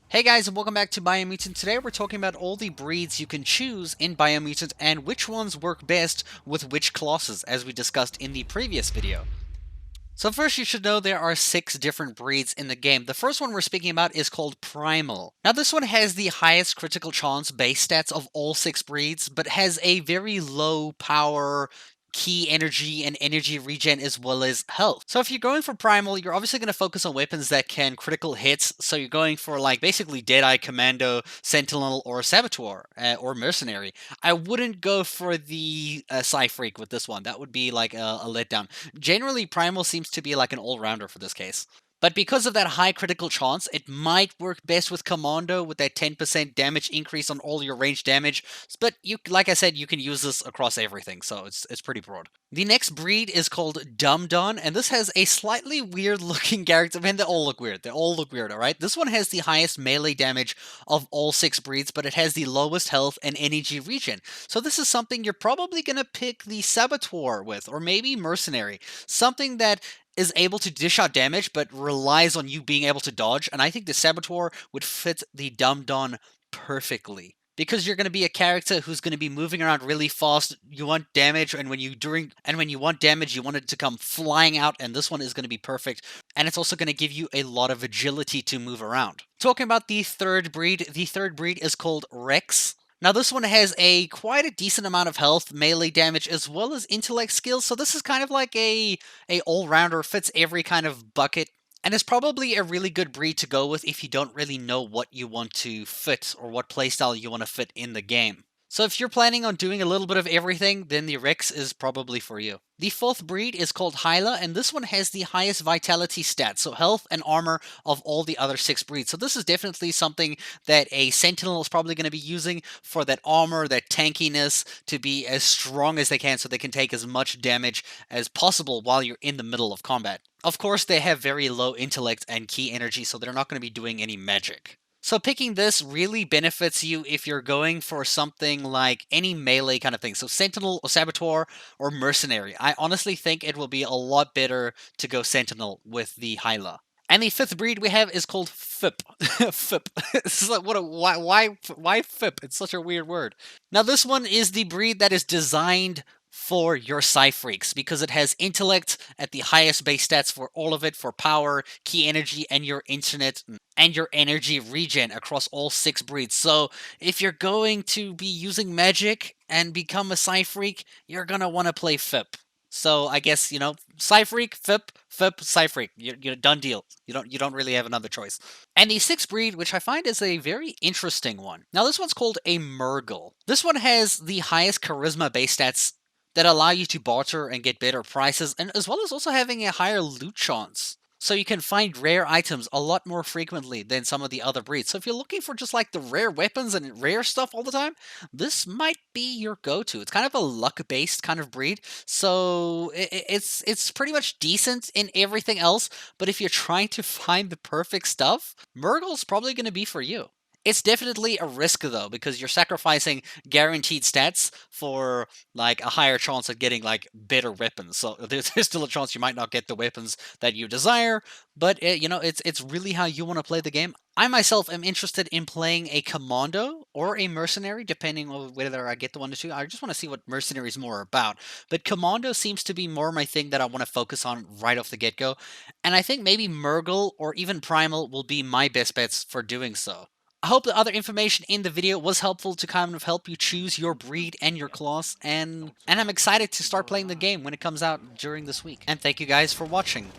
Hey guys, and welcome back to Biomutant. Today we're talking about all the breeds you can choose in Biomutant and which ones work best with which classes, as we discussed in the previous video. So first you should know there are 6 different breeds in the game. The first one we're speaking about is called Primal. Now this one has the highest critical chance base stats of all 6 breeds, but has a very low power, key energy, and energy regen as well as health. So if you're going for Primal, you're obviously going to focus on weapons that can critical hits, so you're going for like basically Deadeye, Commando, Sentinel, or Saboteur, or Mercenary. I wouldn't go for the Psy-Freak with this one. That would be like a letdown. Generally, Primal seems to be like an all-rounder for this case. But because of that high critical chance, it might work best with Commando with that 10% damage increase on all your range damage. But you, like I said, you can use this across everything, so it's pretty broad. The next breed is called Dundon, and this has a slightly weird looking character. Man, they all look weird. They all look weird, alright? This one has the highest melee damage of all 6 breeds, but it has the lowest health and energy regen. So this is something you're probably going to pick the Saboteur with, or maybe Mercenary. Something that is able to dish out damage, but relies on you being able to dodge, and I think the Saboteur would fit the Dundon perfectly. Because you're going to be a character who's going to be moving around really fast. You want damage, and when you want damage, you want it to come flying out, and this one is going to be perfect. And it's also going to give you a lot of agility to move around. Talking about the third breed is called Rex. Now this one has quite a decent amount of health, melee damage, as well as intellect skills, so this is kind of like a all-rounder, fits every kind of bucket, and is probably a really good breed to go with if you don't really know what you want to fit or what playstyle you want to fit in the game. So if you're planning on doing a little bit of everything, then the Rex is probably for you. The fourth breed is called Hyla, and this one has the highest vitality stats, so health and armor of all the other 6 breeds. So this is definitely something that a Sentinel is probably going to be using for that armor, that tankiness, to be as strong as they can so they can take as much damage as possible while you're in the middle of combat. Of course, they have very low intellect and key energy, so they're not going to be doing any magic. So picking this really benefits you if you're going for something like any melee kind of thing. So Sentinel or Saboteur or Mercenary. I honestly think it will be a lot better to go Sentinel with the Hyla. And the fifth breed we have is called Fip. Fip. This is like why Fip? It's such a weird word. Now this one is the breed that is designed for your Psy-Freaks because it has intellect at the highest base stats for all of it, for power, key energy, and your internet and your energy regen across all 6 breeds. So if you're going to be using magic and become a Psy-Freak, you're gonna want to play Fip. So I guess Psy-Freak, Fip, Psy-Freak. You're done deal. You don't really have another choice. And the sixth breed, which I find is a very interesting one. Now this one's called a Murgel. This one has the highest charisma base stats that allow you to barter and get better prices, and as well as also having a higher loot chance. So you can find rare items a lot more frequently than some of the other breeds. So if you're looking for just like the rare weapons and rare stuff all the time, this might be your go-to. It's kind of a luck-based kind of breed, so it's pretty much decent in everything else. But if you're trying to find the perfect stuff, Murgel's probably going to be for you. It's definitely a risk though, because you're sacrificing guaranteed stats for like a higher chance of getting like better weapons. So there's still a chance you might not get the weapons that you desire, but it's really how you want to play the game. I myself am interested in playing a commando or a mercenary, depending on whether I get the one to two. I just want to see what mercenary is more about. But commando seems to be more my thing that I want to focus on right off the get-go. And I think maybe Murgel or even Primal will be my best bets for doing so. I hope the other information in the video was helpful to kind of help you choose your breed and your class, and I'm excited to start playing the game when it comes out during this week. And thank you guys for watching.